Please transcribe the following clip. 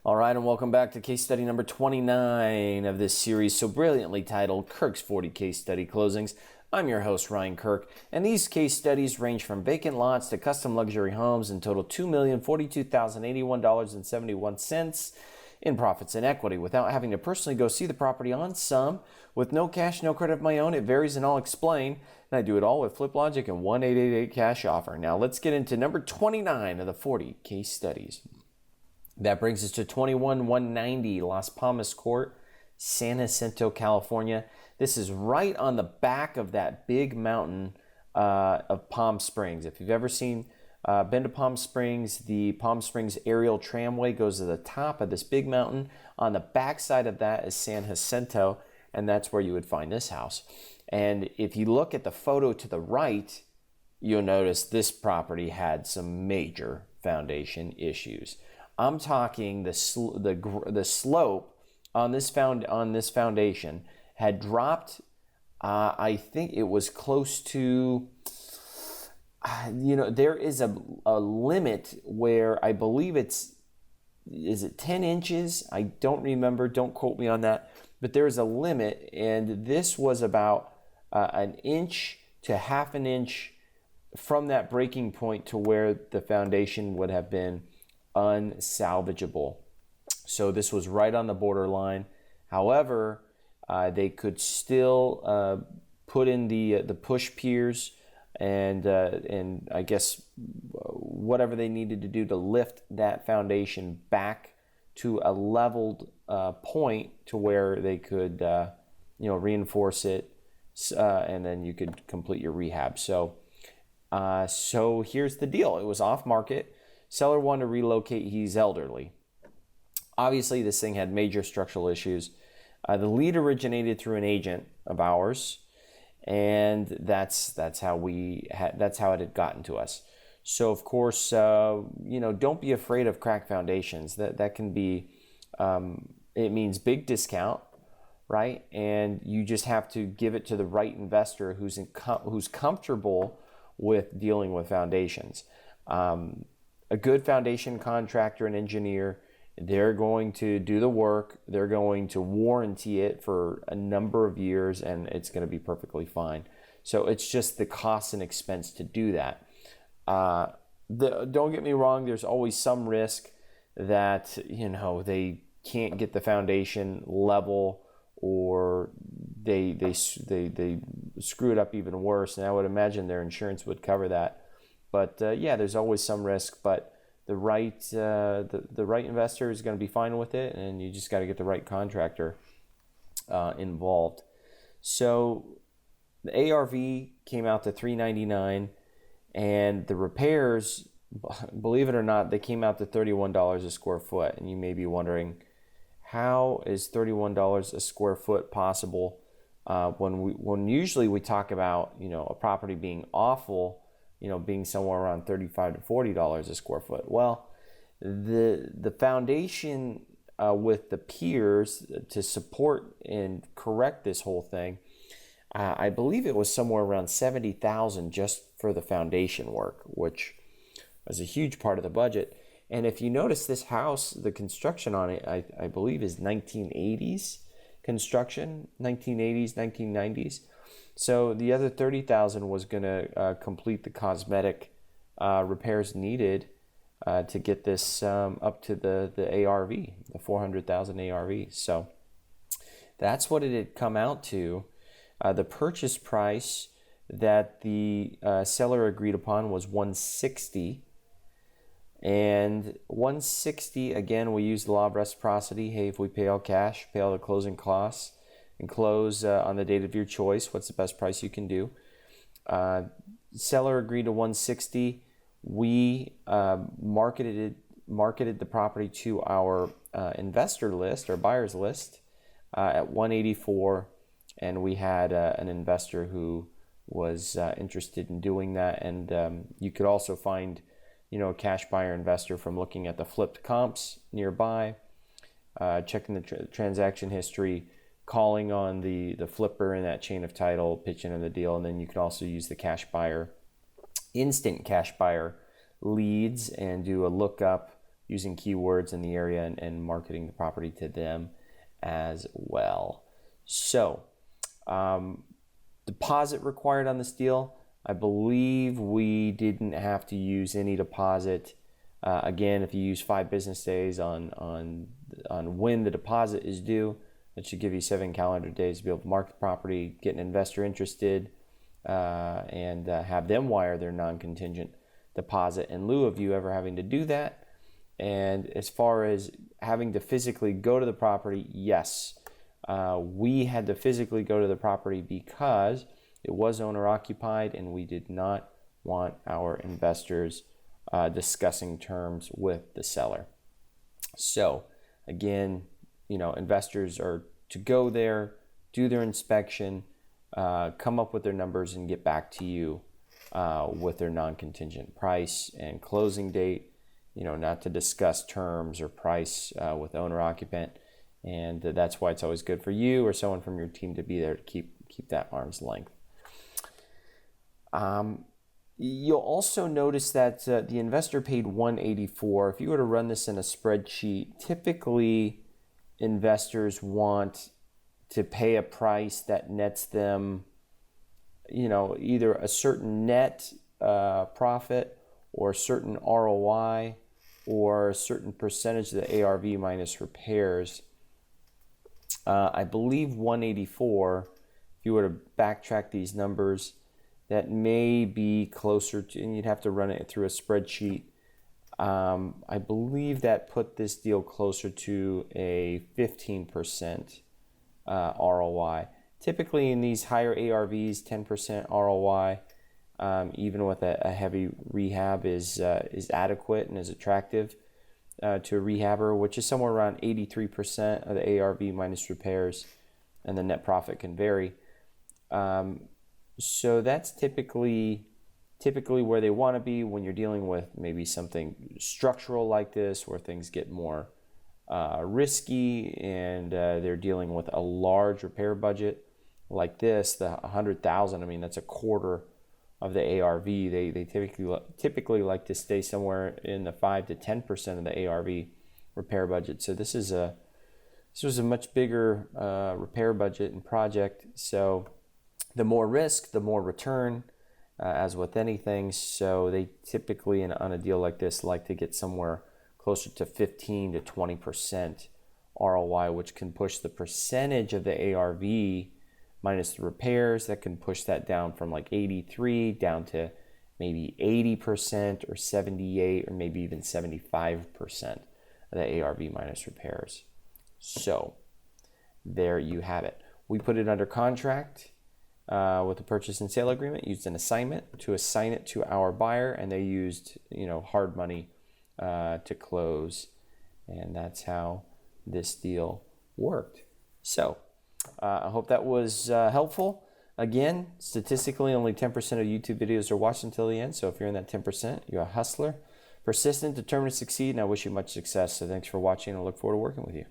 All right, and welcome back to case study number 29 of this series, so brilliantly titled Kirk's 40 Case Study Closings. I'm your host, Ryan Kirk, and these case studies range from vacant lots to custom luxury homes and total $2,042,081.71 in profits and equity without having to personally go see the property on some. With no cash, no credit of my own, it varies and I'll explain. And I do it all with Flip Logic and 1-888 cash offer. Now let's get into number 29 of the 40 case studies. That brings us to 21190 Las Palmas Court, San Jacinto, California. This is right on the back of that big mountain of Palm Springs. If you've ever been to Palm Springs, the Palm Springs aerial tramway goes to the top of this big mountain. On the back side of that is San Jacinto, and that's where you would find this house. And if you look at the photo to the right, you'll notice this property had some major foundation issues. I'm talking the slope on this foundation had dropped. I think it was close to, there is a limit where I believe is it 10 inches? I don't remember. Don't quote me on that. But there is a limit, and this was about an inch to half an inch from that breaking point to where the foundation would have been unsalvageable. So this was right on the borderline. However, they could still put in the push piers and I guess whatever they needed to do to lift that foundation back to a leveled point to where they could reinforce it, and then you could complete your rehab. So here's the deal. It was off market. Seller wanted to relocate. He's elderly. Obviously, this thing had major structural issues. The lead originated through an agent of ours, and that's how it had gotten to us. So, of course, don't be afraid of cracked foundations. That can be, it means big discount, right? And you just have to give it to the right investor who's comfortable with dealing with foundations. A good foundation contractor and engineer, they're going to do the work, they're going to warranty it for a number of years, and it's going to be perfectly fine. So it's just the cost and expense to do that. Don't get me wrong, there's always some risk that they can't get the foundation level, or they screw it up even worse, and I would imagine their insurance would cover that. But there's always some risk, but the right investor is going to be fine with it, and you just got to get the right contractor involved. So the ARV came out to $399, and the repairs, believe it or not, they came out to $31 a square foot. And you may be wondering, how is $31 a square foot possible when usually we talk about a property being awful, being somewhere around $35 to $40 a square foot. Well, the foundation with the piers to support and correct this whole thing, I believe it was somewhere around $70,000 just for the foundation work, which was a huge part of the budget. And if you notice, this house, the construction on it, I believe is 1980s construction, 1980s, 1990s. So the other $30,000 was going to complete the cosmetic repairs needed to get this up to the ARV, the $400,000 ARV. So that's what it had come out to. The purchase price that the seller agreed upon was $160,000, and $160,000, again, we use the law of reciprocity. Hey, if we pay all cash, pay all the closing costs, and close on the date of your choice, what's the best price you can do? Seller agreed to $160,000. We marketed the property to our investor list, or buyer's list, at $184,000, and we had an investor who was interested in doing that. And you could also find, a cash buyer investor from looking at the flipped comps nearby, checking the transaction history, calling on the flipper in that chain of title, pitching in the deal. And then you can also use the cash buyer, instant cash buyer leads, and do a lookup using keywords in the area and marketing the property to them as well. So, deposit required on this deal. I believe we didn't have to use any deposit. Again, if you use 5 business days on when the deposit is due, that should give you 7 calendar days to be able to market the property, get an investor interested, and have them wire their non-contingent deposit in lieu of you ever having to do that. And as far as having to physically go to the property, yes, we had to physically go to the property because it was owner occupied, and we did not want our investors discussing terms with the seller. So again, investors are to go there, do their inspection, come up with their numbers, and get back to you with their non-contingent price and closing date. Not to discuss terms or price with owner occupant, and that's why it's always good for you or someone from your team to be there to keep that arm's length. You'll also notice that the investor paid $184. If you were to run this in a spreadsheet, typically investors want to pay a price that nets them, either a certain net profit or a certain ROI or a certain percentage of the ARV minus repairs. I believe 184, if you were to backtrack these numbers, that may be closer to, and you'd have to run it through a spreadsheet. I believe that put this deal closer to a 15% ROI. Typically in these higher ARVs, 10% ROI, even with a heavy rehab, is adequate and is attractive to a rehabber, which is somewhere around 83% of the ARV minus repairs, and the net profit can vary. So that's typically where they want to be when you're dealing with maybe something structural like this, where things get more risky, and they're dealing with a large repair budget like this. The $100,000, I mean, that's a quarter of the ARV. They typically like to stay somewhere in the 5 to 10% of the ARV repair budget. So this was a much bigger repair budget and project. So the more risk, the more return, as with anything. So they typically, on a deal like this, like to get somewhere closer to 15 to 20% ROI, which can push the percentage of the ARV minus the repairs. That can push that down from like 83 down to maybe 80% or 78 or maybe even 75% of the ARV minus repairs. So there you have it. We put it under contract with the purchase and sale agreement, used an assignment to assign it to our buyer, and they used hard money to close, and that's how this deal worked. So I hope that was helpful. Again, statistically, only 10% of YouTube videos are watched until the end. So if you're in that 10%, you're a hustler, persistent, determined to succeed, and I wish you much success. So thanks for watching. I look forward to working with you.